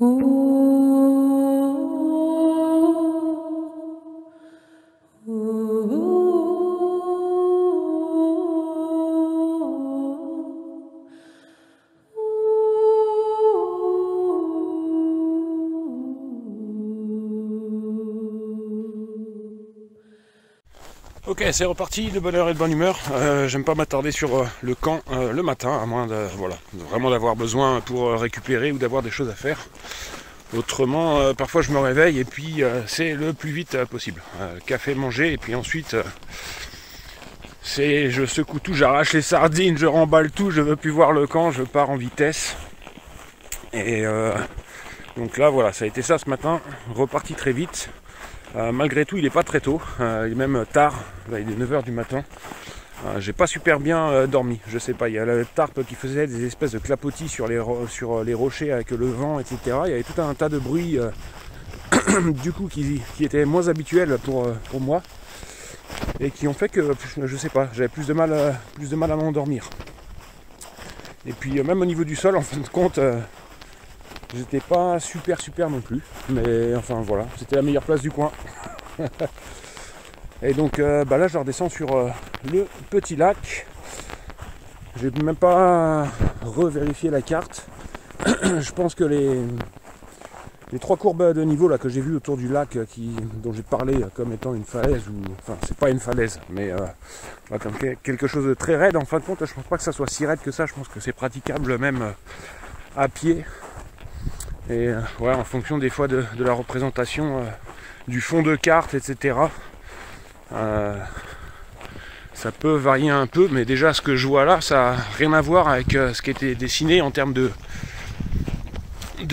Ok, c'est reparti de bonne heure et de bonne humeur. J'aime pas m'attarder sur le camp le matin, à moins de, vraiment d'avoir besoin pour récupérer ou d'avoir des choses à faire. Autrement, parfois je me réveille et puis c'est le plus vite possible. Café, manger, et puis ensuite je secoue tout, j'arrache les sardines, je remballe tout, je veux plus voir le camp, je pars en vitesse. Et donc là voilà, ça a été ça ce matin, reparti très vite. Malgré tout il n'est pas très tôt, il est même tard, là il est 9h du matin. J'ai pas super bien dormi, je sais pas, il y a la tarpe qui faisait des espèces de clapotis sur les rochers avec le vent, etc. Il y avait tout un tas de bruit du coup qui était moins habituel pour moi et qui ont fait que, je sais pas, j'avais plus de mal à m'endormir. Et puis même au niveau du sol, en fin de compte, j'étais pas super non plus, mais enfin voilà, c'était la meilleure place du coin. Et donc là je redescends sur le petit lac. J'ai même pas revérifié la carte. Je pense que les 3 courbes de niveau là que j'ai vues autour du lac dont j'ai parlé comme étant une falaise, enfin c'est pas une falaise, mais comme quelque chose de très raide, en fin de compte je pense pas que ça soit si raide que ça, je pense que c'est praticable même à pied. Et ouais, en fonction des fois de la représentation du fond de carte, etc. Ça peut varier un peu, mais déjà ce que je vois là, ça n'a rien à voir avec ce qui était dessiné en termes de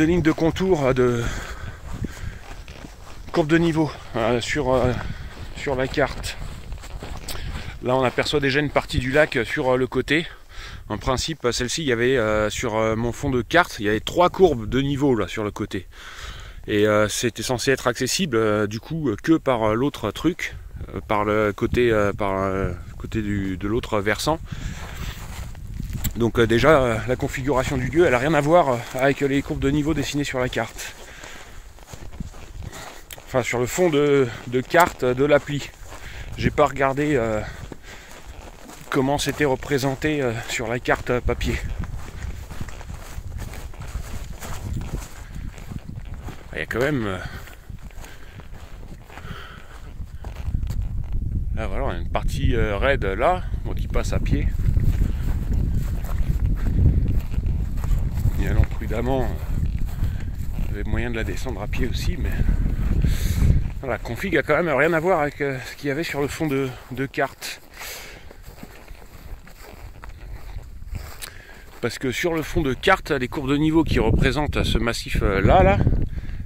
ligne de contour, de courbe de niveau sur la carte. Là on aperçoit déjà une partie du lac sur le côté. En principe, celle-ci, il y avait sur mon fond de carte, il y avait 3 courbes de niveau là sur le côté. Et c'était censé être accessible du coup que par l'autre truc, par le côté de l'autre versant. Donc déjà la configuration du lieu, elle n'a rien à voir avec les courbes de niveau dessinées sur la carte. Enfin sur le fond de carte de l'appli. J'ai pas regardé comment c'était représenté sur la carte papier. Il y a quand même là voilà, on a une partie raide là, donc qui passe à pied. Et allons prudemment, il y avait moyen de la descendre à pied aussi, mais la config a quand même rien à voir avec ce qu'il y avait sur le fond de carte. Parce que sur le fond de carte, les courbes de niveau qui représentent ce massif là,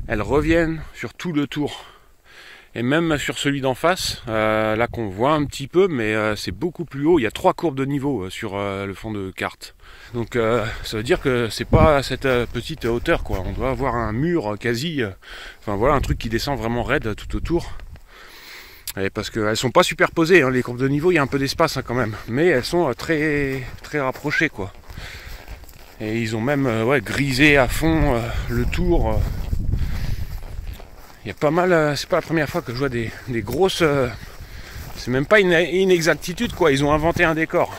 elles reviennent sur tout le tour. Et même sur celui d'en face, là qu'on voit un petit peu, mais c'est beaucoup plus haut. Il y a 3 courbes de niveau sur le fond de carte. Donc ça veut dire que c'est pas à cette petite hauteur, quoi. On doit avoir un mur quasi, enfin voilà, un truc qui descend vraiment raide tout autour. Et parce qu'elles sont pas superposées, hein, les courbes de niveau, il y a un peu d'espace quand même. Mais elles sont très rapprochées, quoi. Et ils ont même grisé à fond le tour. Il y a pas mal, c'est pas la première fois que je vois des grosses... c'est même pas une inexactitude, quoi, ils ont inventé un décor.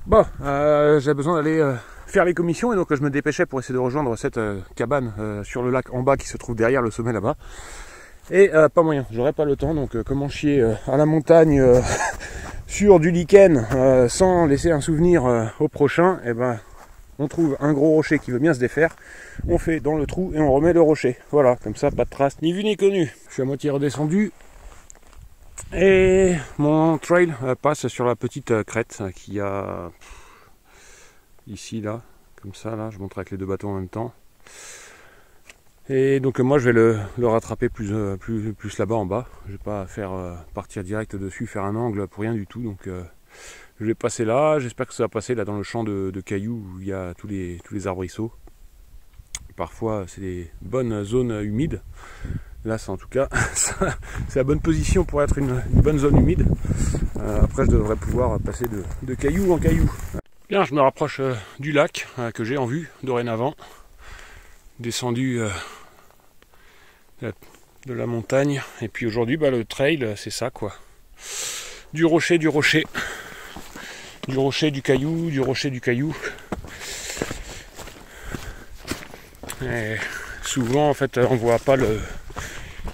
Bon, j'avais besoin d'aller faire les commissions et donc je me dépêchais pour essayer de rejoindre cette cabane sur le lac en bas qui se trouve derrière le sommet là-bas. Et pas moyen, j'aurais pas le temps, donc comment chier à la montagne sur du lichen sans laisser un souvenir au prochain, et ben on trouve un gros rocher qui veut bien se défaire, on fait dans le trou et on remet le rocher. Voilà, comme ça pas de trace ni vu ni connu. Je suis à moitié redescendu et mon trail passe sur la petite crête qu'il y a ici là, comme ça là, je montre avec les 2 bateaux en même temps. Et donc moi je vais le rattraper plus là-bas en bas. Je vais pas faire partir direct dessus, faire un angle pour rien du tout. Donc je vais passer là. J'espère que ça va passer là dans le champ de cailloux où il y a tous les arbrisseaux. Parfois c'est des bonnes zones humides. Là c'est en tout cas c'est la bonne position pour être une bonne zone humide. Après je devrais pouvoir passer de caillou en caillou. Bien, je me rapproche du lac que j'ai en vue dorénavant. descendu de la montagne. Et puis aujourd'hui, le trail, c'est ça quoi. Du rocher, du rocher. Du rocher, du caillou, du rocher, du caillou. Et souvent en fait on voit pas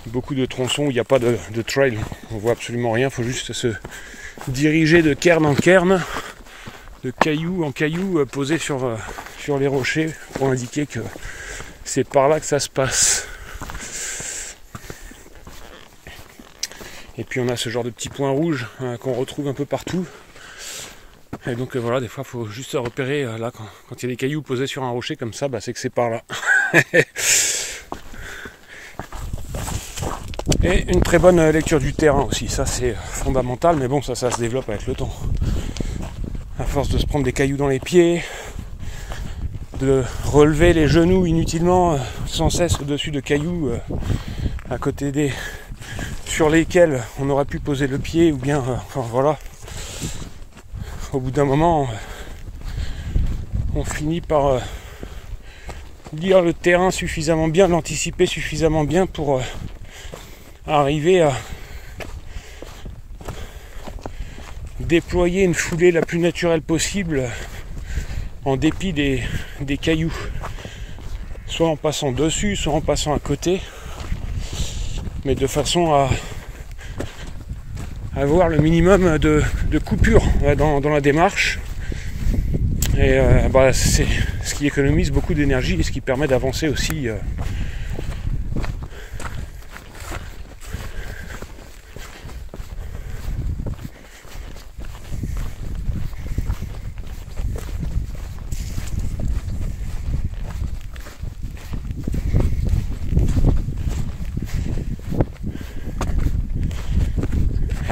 beaucoup de tronçons où il n'y a pas de trail. On voit absolument rien, il faut juste se diriger de cairn en cairn, de caillou en caillou, posé sur les rochers pour indiquer que c'est par là que ça se passe. Et puis on a ce genre de petits points rouges qu'on retrouve un peu partout. Et donc voilà, des fois il faut juste repérer là quand il y a des cailloux posés sur un rocher comme ça, c'est que c'est par là. Et une très bonne lecture du terrain aussi, ça c'est fondamental, mais bon ça se développe avec le temps. À force de se prendre des cailloux dans les pieds, de relever les genoux inutilement sans cesse au-dessus de cailloux à côté sur lesquels on aurait pu poser le pied, ou bien voilà. Au bout d'un moment, on finit par lire le terrain suffisamment bien, l'anticiper suffisamment bien pour arriver à déployer une foulée la plus naturelle possible en dépit des cailloux. Soit en passant dessus, soit en passant à côté, mais de façon à avoir le minimum de coupure dans la démarche. Et c'est ce qui économise beaucoup d'énergie et ce qui permet d'avancer aussi.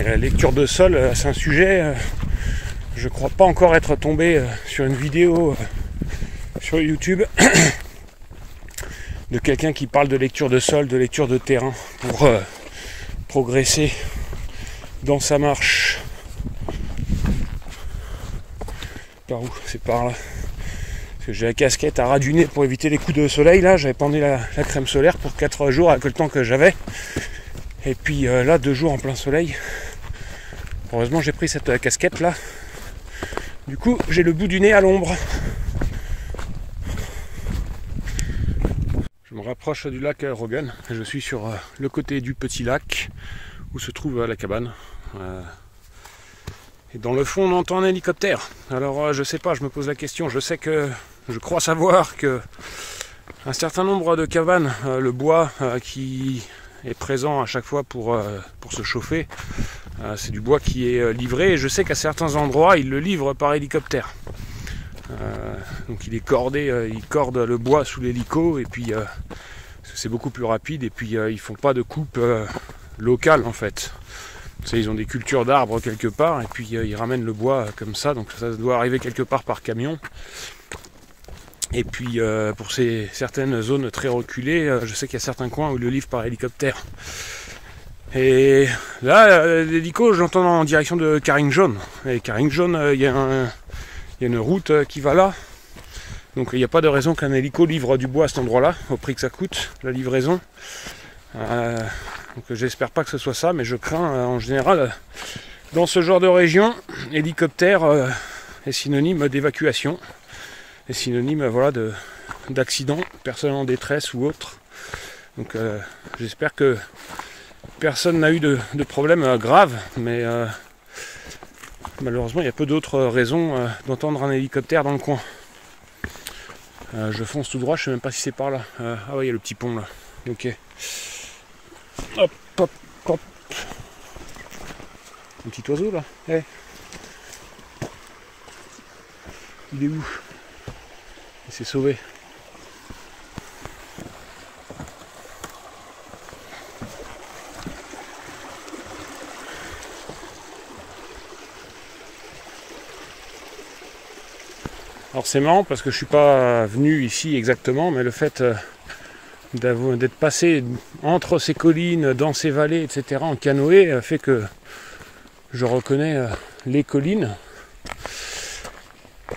La lecture de sol, c'est un sujet, je crois pas encore être tombé sur une vidéo sur YouTube de quelqu'un qui parle de lecture de sol, de lecture de terrain pour progresser dans sa marche. Par où? C'est par là. Parce que j'ai la casquette à ras du nez pour éviter les coups de soleil. Là, j'avais pendu la crème solaire pour 4 jours avec le temps que j'avais. Et puis là, 2 jours en plein soleil. Heureusement, j'ai pris cette casquette là. Du coup, j'ai le bout du nez à l'ombre. Je me rapproche du lac Rogan. Je suis sur le côté du petit lac où se trouve la cabane. Et dans le fond, on entend un hélicoptère. Alors, je sais pas, je me pose la question. Je crois savoir que un certain nombre de cabanes, le bois qui est présent à chaque fois pour se chauffer, c'est du bois qui est livré. Et je sais qu'à certains endroits, ils le livrent par hélicoptère. Donc il est cordé, il corde le bois sous l'hélico et puis c'est beaucoup plus rapide. Et puis ils font pas de coupe locale en fait. Ils ont des cultures d'arbres quelque part et puis ils ramènent le bois comme ça. Donc ça doit arriver quelque part par camion. Et puis pour certaines zones très reculées, je sais qu'il y a certains coins où ils le livrent par hélicoptère. Et là, l'hélico, je l'entends en direction de Carrington. Et Carrington, il y a une route qui va là. Donc il n'y a pas de raison qu'un hélico livre du bois à cet endroit-là, au prix que ça coûte, la livraison. Donc j'espère pas que ce soit ça, mais je crains en général, dans ce genre de région, hélicoptère est synonyme d'évacuation. Est synonyme d'accident, personne en détresse ou autre. Donc j'espère que personne n'a eu de problème grave, mais malheureusement il y a peu d'autres raisons d'entendre un hélicoptère dans le coin. Je fonce tout droit, je sais même pas si c'est par là. Ah ouais, il y a le petit pont là. Ok. Hop, hop, hop. Un petit oiseau là. Hey. Il est où? Il s'est sauvé. Alors c'est marrant parce que je suis pas venu ici exactement, mais le fait d'être passé entre ces collines, dans ces vallées, etc. en canoë fait que je reconnais les collines.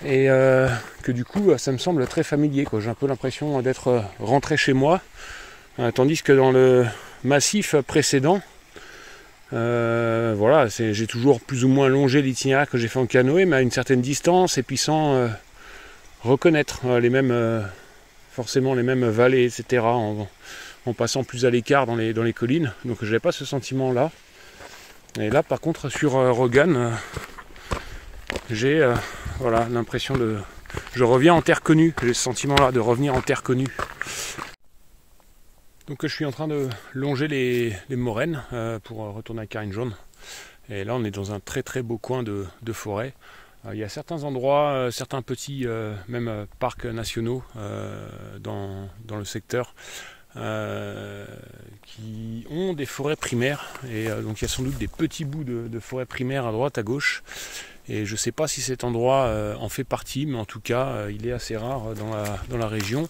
Et que du coup ça me semble très familier, quoi. J'ai un peu l'impression d'être rentré chez moi, tandis que dans le massif précédent, voilà, j'ai toujours plus ou moins longé l'itinéraire que j'ai fait en canoë, mais à une certaine distance et puis sans reconnaître forcément les mêmes vallées, etc. En passant plus à l'écart dans les collines. Donc je n'avais pas ce sentiment-là. Et là, par contre, sur Rogan, j'ai voilà, l'impression de... Je reviens en terre connue. J'ai ce sentiment-là de revenir en terre connue. Donc je suis en train de longer les moraines pour retourner à Karinjón. Et là, on est dans un très très beau coin de forêt. Il y a certains endroits, certains petits même parcs nationaux dans le secteur qui ont des forêts primaires. Et donc il y a sans doute des petits bouts de forêts primaires à droite, à gauche. Et je ne sais pas si cet endroit en fait partie, mais en tout cas, il est assez rare dans la région.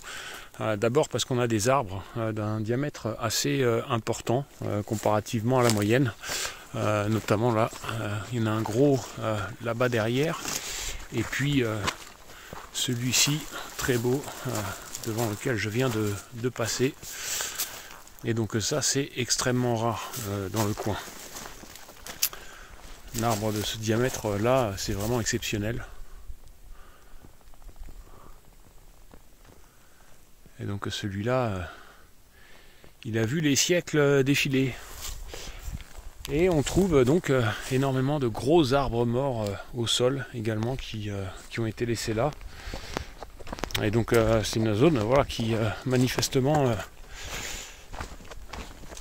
D'abord parce qu'on a des arbres d'un diamètre assez important comparativement à la moyenne. Notamment là, il y en a un gros là-bas derrière. Et puis celui-ci, très beau, devant lequel je viens de passer. Et donc ça, c'est extrêmement rare dans le coin. Un arbre de ce diamètre-là, c'est vraiment exceptionnel. Et donc celui-là, il a vu les siècles défiler. Et on trouve donc énormément de gros arbres morts au sol également qui ont été laissés là. Et donc c'est une zone voilà, qui manifestement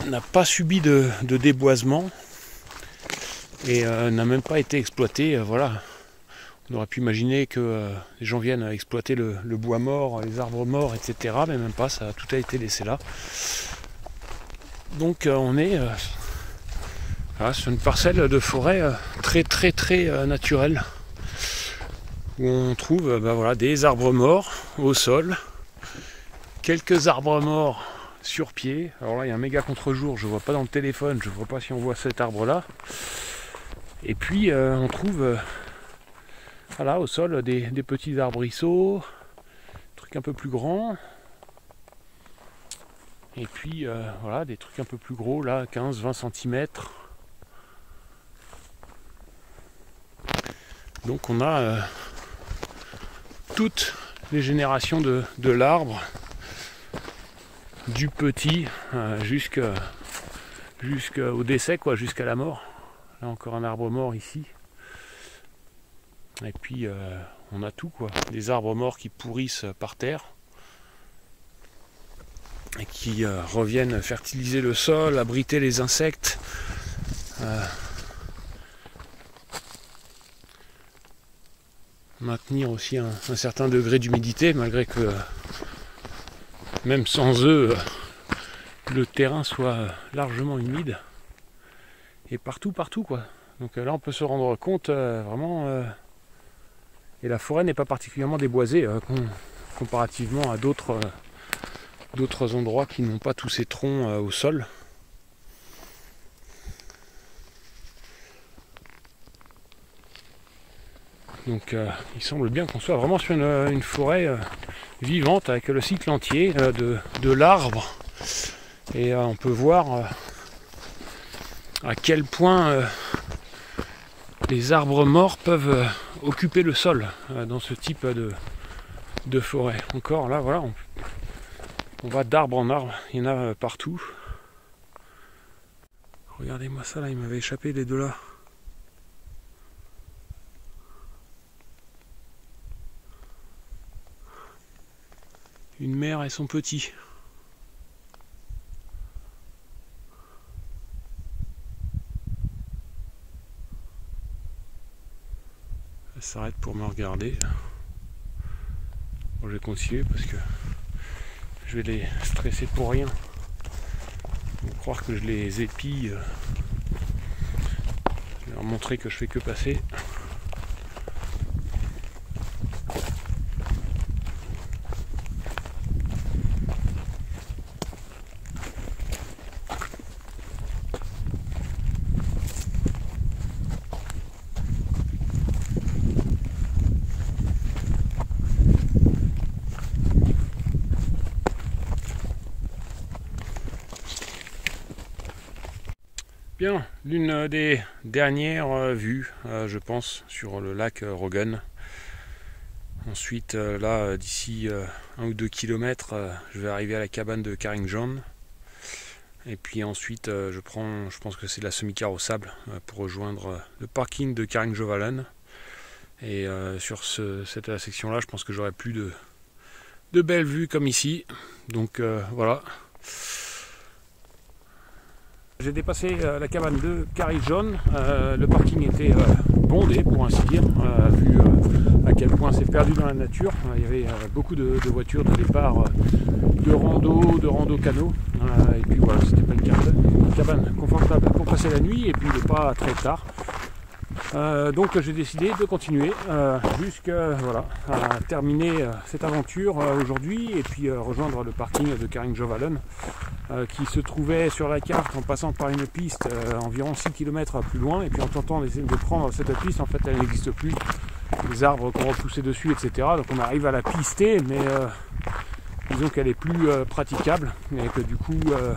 n'a pas subi de déboisement et n'a même pas été exploitée. Voilà. On aurait pu imaginer que les gens viennent exploiter le bois mort, les arbres morts, etc. Mais même pas, tout a été laissé là. Donc on est sur une parcelle de forêt très très très naturelle. Où on trouve voilà, des arbres morts au sol, quelques arbres morts sur pied. Alors là il y a un méga contre-jour, je ne vois pas dans le téléphone, je ne vois pas si on voit cet arbre là. Et puis on trouve voilà, au sol des petits arbrisseaux, des trucs un peu plus grands. Et puis voilà, des trucs un peu plus gros là, 15-20 cm. Donc on a toutes les générations de l'arbre, du petit jusqu'au décès, quoi, jusqu'à la mort. Là encore un arbre mort ici. Et puis on a tout, quoi. Des arbres morts qui pourrissent par terre et qui reviennent fertiliser le sol, abriter les insectes. Maintenir aussi un certain degré d'humidité, malgré que même sans eux, le terrain soit largement humide. Et partout quoi. Donc là on peut se rendre compte vraiment... et la forêt n'est pas particulièrement déboisée comparativement à d'autres endroits qui n'ont pas tous ces troncs au sol. Donc il semble bien qu'on soit vraiment sur une forêt vivante avec le cycle entier de l'arbre. Et on peut voir à quel point les arbres morts peuvent occuper le sol dans ce type de forêt. Encore là, voilà, on va d'arbre en arbre, il y en a partout. Regardez-moi ça là, il m'avait échappé les deux là. Une mère et son petit. Elle s'arrête pour me regarder. Bon, je vais continuer parce que je vais les stresser pour rien. Ils vont croire que je les épie. Je vais leur montrer que je fais que passer. Bien, l'une des dernières vues, je pense, sur le lac Rogun. Ensuite, là, d'ici 1 ou 2 kilomètres, je vais arriver à la cabane de Carrington. Et puis ensuite, je pense que c'est de la semi-carrossable pour rejoindre le parking de Carrington. Et sur cette section-là, je pense que j'aurai plus de belles vues comme ici. Donc voilà. J'ai dépassé la cabane de Carrington. Le parking était bondé, pour ainsi dire, vu à quel point c'est perdu dans la nature. Il y avait beaucoup de voitures de départ, de rando canot. Et puis voilà, c'était pas une cabane confortable pour passer la nuit, et puis il n'est pas très tard. Donc j'ai décidé de continuer jusqu'à terminer cette aventure aujourd'hui, et puis rejoindre le parking de Carrington qui se trouvait sur la carte en passant par une piste environ 6 km plus loin, et puis en tentant d'essayer de prendre cette piste, en fait elle n'existe plus, les arbres qu'on repoussait dessus, etc. Donc on arrive à la pister, mais disons qu'elle est plus praticable, et que du coup le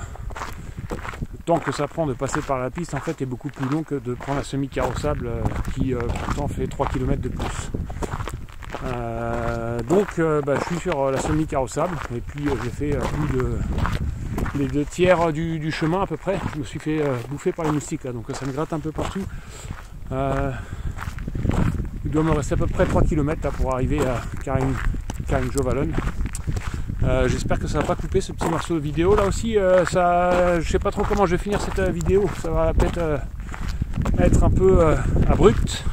temps que ça prend de passer par la piste en fait est beaucoup plus long que de prendre la semi-carrossable qui pourtant fait 3 km de plus. Donc je suis sur la semi-carrossable, et puis j'ai fait plus de les 2 tiers du chemin à peu près. Je me suis fait bouffer par les moustiques là, donc ça me gratte un peu partout. Il doit me rester à peu près 3 km là, pour arriver à Carrington. J'espère que ça va pas couper ce petit morceau de vidéo là aussi. Je sais pas trop comment je vais finir cette vidéo. Ça va peut-être être un peu abrupt,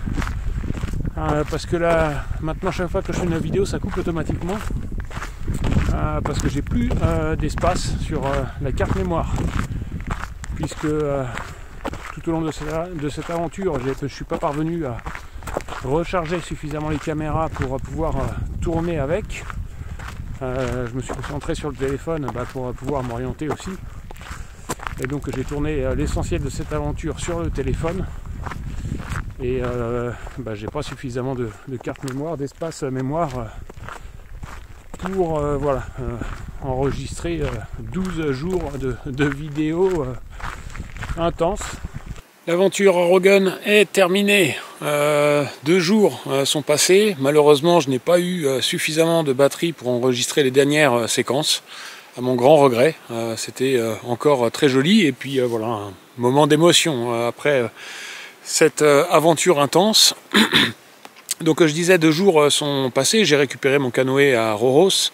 parce que là maintenant chaque fois que je fais une vidéo ça coupe automatiquement, parce que j'ai plus d'espace sur la carte mémoire, puisque tout au long de cette aventure je suis pas parvenu à recharger suffisamment les caméras pour pouvoir tourner avec. Je me suis concentré sur le téléphone pour pouvoir m'orienter aussi, et donc j'ai tourné l'essentiel de cette aventure sur le téléphone, et j'ai pas suffisamment de carte mémoire, d'espace mémoire pour enregistrer 12 jours de vidéos intenses. L'aventure à Rogun est terminée. 2 jours sont passés. Malheureusement, je n'ai pas eu suffisamment de batterie pour enregistrer les dernières séquences, à mon grand regret. C'était encore très joli, et puis voilà, un moment d'émotion après cette aventure intense. Donc je disais, 2 jours sont passés, j'ai récupéré mon canoë à Roros,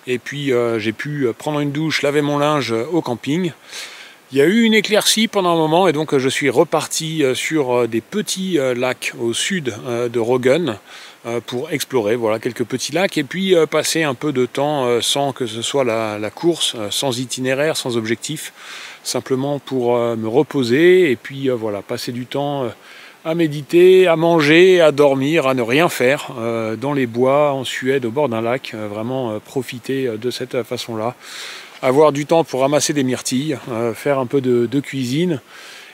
et puis j'ai pu prendre une douche, laver mon linge au camping. Il y a eu une éclaircie pendant un moment, et donc je suis reparti sur des petits lacs au sud de Rogun pour explorer quelques petits lacs, et puis passer un peu de temps sans que ce soit la course, sans itinéraire, sans objectif, simplement pour me reposer, et puis passer du temps à méditer, à manger, à dormir, à ne rien faire dans les bois en Suède au bord d'un lac, vraiment profiter de cette façon-là. Avoir du temps pour ramasser des myrtilles, faire un peu de cuisine,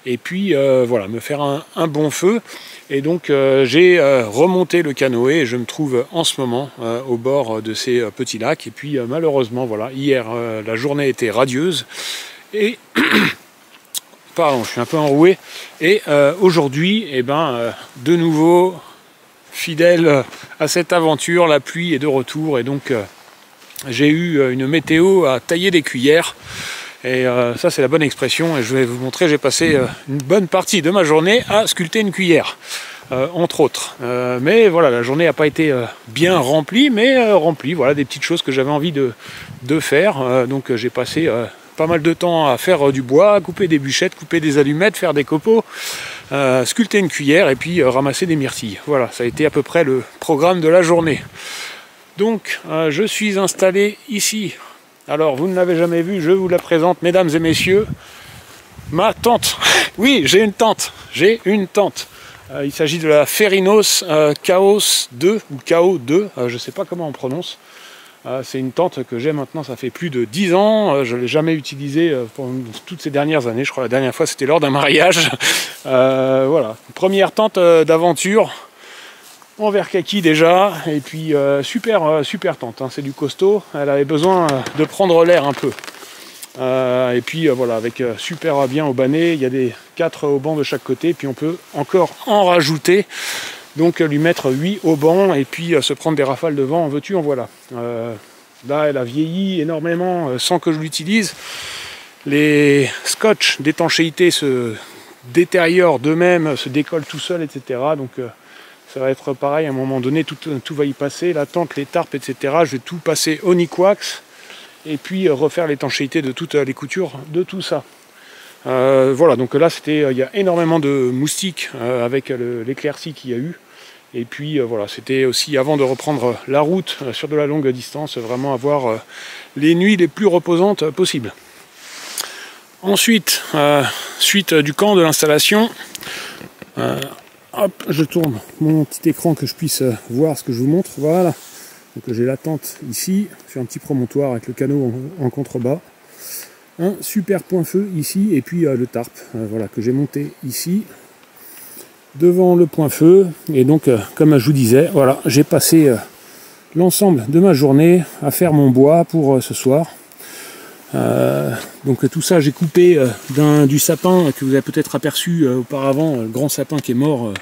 et puis me faire un bon feu. Et donc j'ai remonté le canoë, et je me trouve en ce moment au bord de ces petits lacs. Et puis malheureusement, hier la journée était radieuse, et pardon, je suis un peu enroué, et aujourd'hui, de nouveau fidèle à cette aventure, la pluie est de retour, et donc j'ai eu une météo à tailler des cuillères, et ça c'est la bonne expression, et je vais vous montrer. J'ai passé une bonne partie de ma journée à sculpter une cuillère, entre autres. Mais voilà, la journée n'a pas été bien remplie, mais remplie, des petites choses que j'avais envie de faire. Donc j'ai passé pas mal de temps à faire du bois, couper des bûchettes, couper des allumettes, faire des copeaux, sculpter une cuillère, et puis ramasser des myrtilles. Voilà, ça a été à peu près le programme de la journée. Donc je suis installé ici. Alors vous ne l'avez jamais vu, je vous la présente, mesdames et messieurs, ma tente. Oui, j'ai une tente, il s'agit de la Ferinos Chaos 2 ou KO 2, je ne sais pas comment on prononce. C'est une tente que j'ai maintenant, ça fait plus de 10 ans, je ne l'ai jamais utilisée pendant toutes ces dernières années. Je crois que la dernière fois c'était lors d'un mariage. Première tente d'aventure en verre kaki déjà, et puis super tente, c'est du costaud. Elle avait besoin de prendre l'air un peu, Et puis voilà, avec super bien aubané, il y a des 4 haubans de chaque côté, puis on peut encore en rajouter, donc lui mettre 8 haubans et puis se prendre des rafales de vent, en veux-tu, en voilà. Là elle a vieilli énormément sans que je l'utilise. Les scotch d'étanchéité se détériorent d'eux-mêmes, se décollent tout seuls, etc. Donc ça va être pareil, à un moment donné, tout va y passer, la tente, les tarpes, etc. Je vais tout passer au Nikwax et puis refaire l'étanchéité de toutes les coutures de tout ça. Voilà, donc là, il y a énormément de moustiques avec l'éclaircie qu'il y a eu. Et puis voilà, c'était aussi avant de reprendre la route sur de la longue distance, vraiment avoir les nuits les plus reposantes possibles. Ensuite, suite du camp de l'installation, hop, je tourne mon petit écran que je puisse voir ce que je vous montre. Voilà, donc j'ai la tente ici, sur un petit promontoire avec le canot en contrebas. Un super point feu ici, et puis le tarp, voilà, que j'ai monté ici, devant le point feu. Et donc, comme je vous disais, voilà, j'ai passé l'ensemble de ma journée à faire mon bois pour ce soir. Donc tout ça j'ai coupé du sapin que vous avez peut-être aperçu auparavant, le grand sapin qui est mort,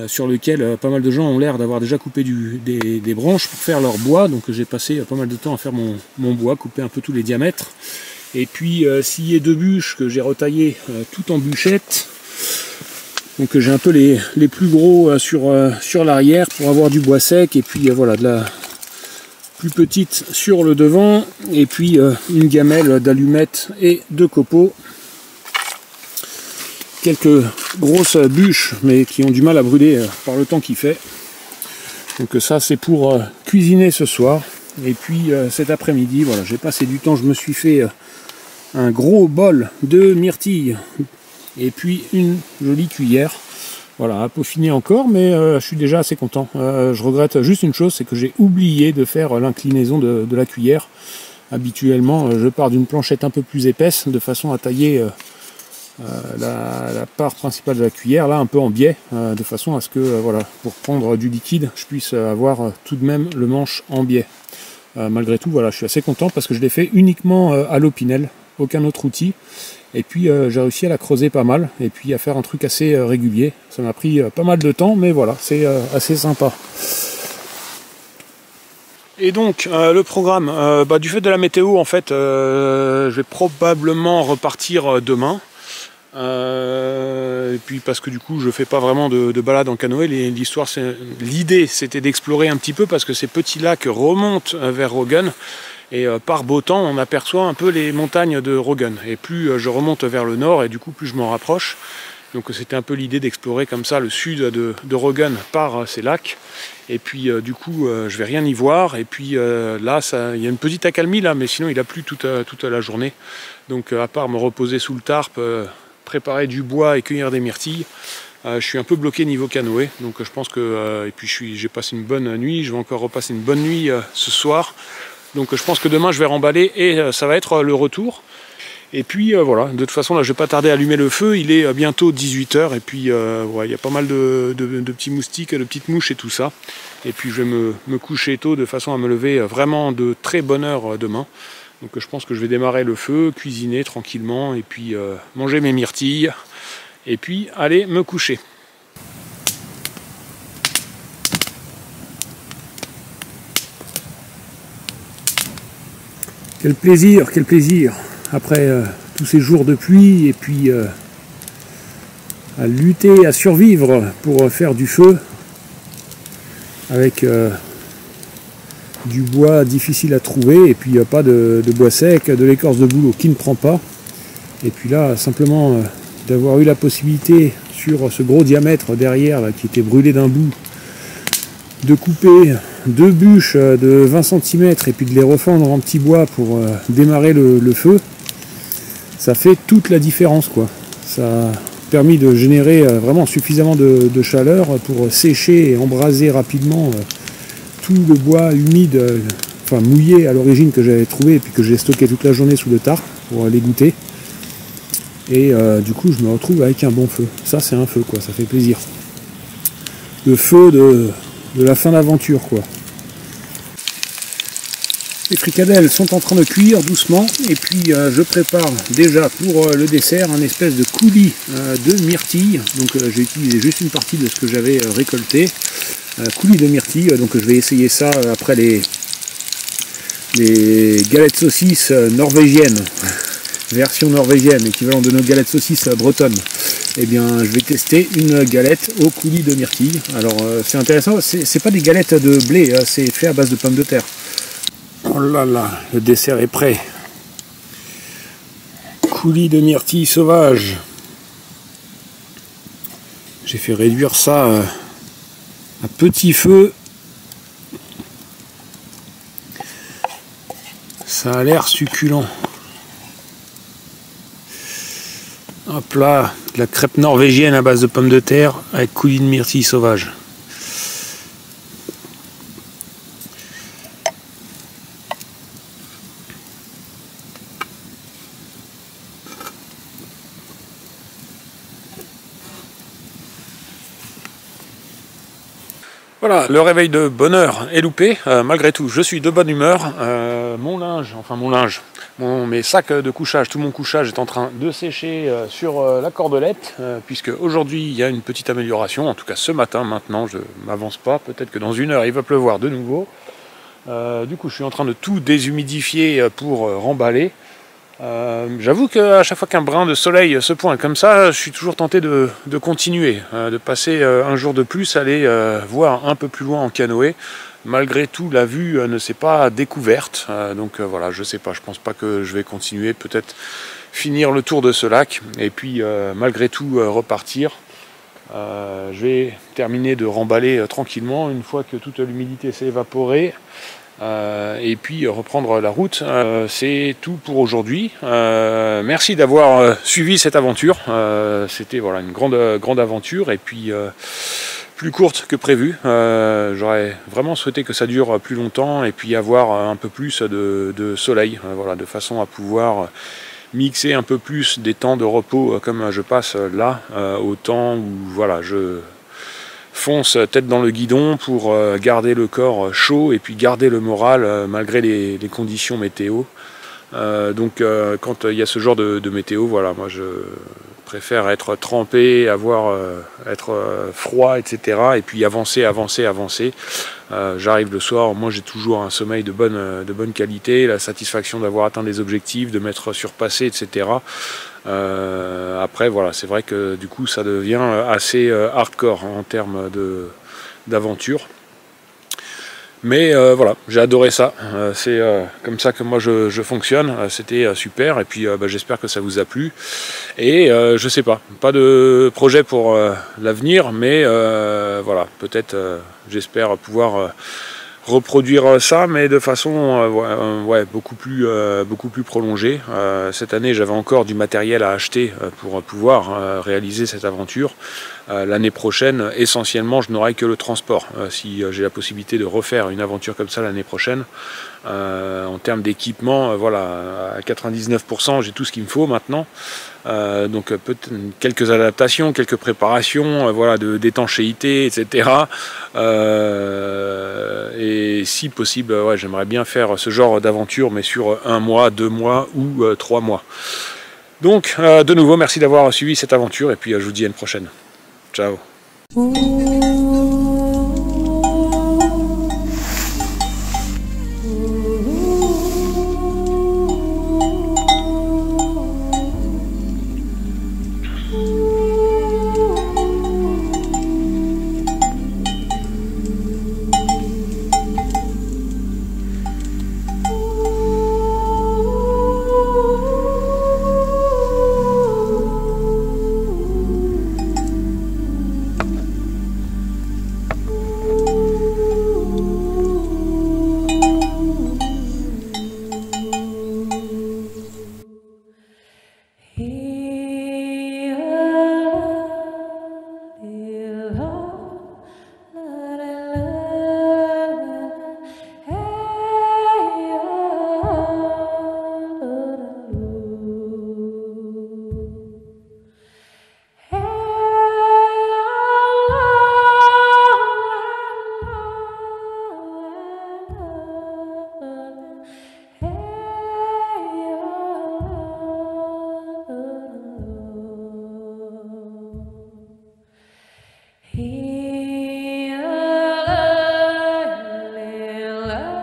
sur lequel pas mal de gens ont l'air d'avoir déjà coupé des branches pour faire leur bois. Donc j'ai passé pas mal de temps à faire mon bois, couper un peu tous les diamètres, et puis scier 2 bûches que j'ai retaillées tout en bûchettes. Donc j'ai un peu les plus gros sur l'arrière pour avoir du bois sec, et puis voilà, de la plus petite sur le devant, et puis une gamelle d'allumettes et de copeaux. Quelques grosses bûches, mais qui ont du mal à brûler par le temps qu'il fait. Donc ça c'est pour cuisiner ce soir. Et puis cet après-midi, voilà, j'ai passé du temps, je me suis fait un gros bol de myrtilles et puis une jolie cuillère. Voilà, à peaufiner encore, mais je suis déjà assez content. Je regrette juste une chose, c'est que j'ai oublié de faire l'inclinaison de la cuillère. Habituellement, je pars d'une planchette un peu plus épaisse, de façon à tailler la part principale de la cuillère, là un peu en biais, de façon à ce que, voilà, pour prendre du liquide, je puisse avoir tout de même le manche en biais. Malgré tout, voilà, je suis assez content parce que je l'ai fait uniquement à l'opinel, aucun autre outil. Et puis j'ai réussi à la creuser pas mal, et puis à faire un truc assez régulier. Ça m'a pris pas mal de temps, mais voilà, c'est assez sympa. Et donc le programme, du fait de la météo, en fait, je vais probablement repartir demain. Et puis parce que du coup je fais pas vraiment de balade en canoë. L'idée c'était d'explorer un petit peu, parce que ces petits lacs remontent vers Roggen. Et par beau temps, on aperçoit un peu les montagnes de Roggen. Et plus je remonte vers le nord, et du coup plus je m'en rapproche. Donc c'était un peu l'idée d'explorer comme ça le sud de Roggen par ces lacs. Et puis du coup je vais rien y voir. Et puis là, il y a une petite accalmie là, mais sinon il a plu toute la journée. Donc à part me reposer sous le tarp, préparer du bois et cueillir des myrtilles, je suis un peu bloqué niveau canoë. Donc je pense que... et puis j'ai passé une bonne nuit, je vais encore repasser une bonne nuit ce soir. Donc je pense que demain je vais remballer et ça va être le retour. Et puis voilà, de toute façon là je vais pas tarder à allumer le feu, il est bientôt 18 h, et puis ouais, il y a pas mal de petits moustiques, de petites mouches et tout ça. Et puis je vais me coucher tôt de façon à me lever vraiment de très bonne heure demain. Donc je pense que je vais démarrer le feu, cuisiner tranquillement, et puis manger mes myrtilles, et puis aller me coucher. Quel plaisir, après tous ces jours de pluie, et puis à lutter, à survivre pour faire du feu, avec du bois difficile à trouver, et puis pas de bois sec, de l'écorce de bouleau qui ne prend pas. Et puis là, simplement d'avoir eu la possibilité, sur ce gros diamètre derrière, là, qui était brûlé d'un bout, de couper 2 bûches de 20 cm et puis de les refendre en petits bois pour démarrer le feu, ça fait toute la différence, quoi. Ça a permis de générer vraiment suffisamment de chaleur pour sécher et embraser rapidement tout le bois humide, enfin mouillé à l'origine, que j'avais trouvé et puis que j'ai stocké toute la journée sous le tarp pour les goûter. Et du coup je me retrouve avec un bon feu. Ça c'est un feu, quoi, ça fait plaisir. Le feu de la fin d'aventure, quoi. Les fricadelles sont en train de cuire doucement et puis je prépare déjà pour le dessert un espèce de coulis de myrtille. Donc j'ai utilisé juste une partie de ce que j'avais récolté. Coulis de myrtille, donc je vais essayer ça après les galettes saucisses norvégiennes, version norvégienne, équivalent de nos galettes saucisses bretonnes. Eh bien, je vais tester une galette au coulis de myrtille. Alors, c'est intéressant, c'est pas des galettes de blé, c'est fait à base de pommes de terre. Oh là là, le dessert est prêt. Coulis de myrtille sauvage. J'ai fait réduire ça à petit feu. Ça a l'air succulent. Hop là, de la crêpe norvégienne à base de pommes de terre avec coulis de myrtille sauvage. Voilà, le réveil de bonne heure est loupé. Malgré tout, je suis de bonne humeur. Mes sacs de couchage, tout mon couchage est en train de sécher sur la cordelette, puisque aujourd'hui il y a une petite amélioration, en tout cas ce matin. Maintenant je m'avance pas, peut-être que dans une heure il va pleuvoir de nouveau. Du coup je suis en train de tout déshumidifier pour remballer. J'avoue qu'à chaque fois qu'un brin de soleil se pointe comme ça, je suis toujours tenté de continuer, de passer un jour de plus, aller voir un peu plus loin en canoë. Malgré tout, la vue ne s'est pas découverte, donc voilà, je sais pas, je pense pas que je vais continuer, peut-être finir le tour de ce lac, et puis malgré tout repartir. Je vais terminer de remballer tranquillement une fois que toute l'humidité s'est évaporée. Et puis reprendre la route. C'est tout pour aujourd'hui. Merci d'avoir suivi cette aventure. C'était voilà, une grande aventure et puis plus courte que prévu. J'aurais vraiment souhaité que ça dure plus longtemps et puis avoir un peu plus de soleil, voilà, de façon à pouvoir mixer un peu plus des temps de repos comme je passe là, au temps où voilà, je fonce tête dans le guidon pour garder le corps chaud et puis garder le moral malgré les conditions météo. Donc quand il y a ce genre de météo, voilà, moi je préfère être trempé, être froid, etc. Et puis avancer. J'arrive le soir, moi j'ai toujours un sommeil de bonne qualité, la satisfaction d'avoir atteint des objectifs, de m'être surpassé, etc. Après voilà, c'est vrai que du coup ça devient assez hardcore en termes d'aventure. Mais voilà, j'ai adoré ça, c'est comme ça que moi je fonctionne, c'était super et puis j'espère que ça vous a plu. Et je sais pas de projet pour l'avenir, mais voilà, peut-être j'espère pouvoir reproduire ça, mais de façon beaucoup plus prolongée. Cette année j'avais encore du matériel à acheter pour pouvoir réaliser cette aventure. L'année prochaine, essentiellement, je n'aurai que le transport. Si j'ai la possibilité de refaire une aventure comme ça l'année prochaine, en termes d'équipement, voilà, à 99%, j'ai tout ce qu'il me faut maintenant. Donc peut-être quelques adaptations, quelques préparations, voilà, d'étanchéité, etc. Et si possible, ouais, j'aimerais bien faire ce genre d'aventure, mais sur 1 mois, 2 mois ou 3 mois. Donc, de nouveau, merci d'avoir suivi cette aventure et puis je vous dis à une prochaine. Ciao. là.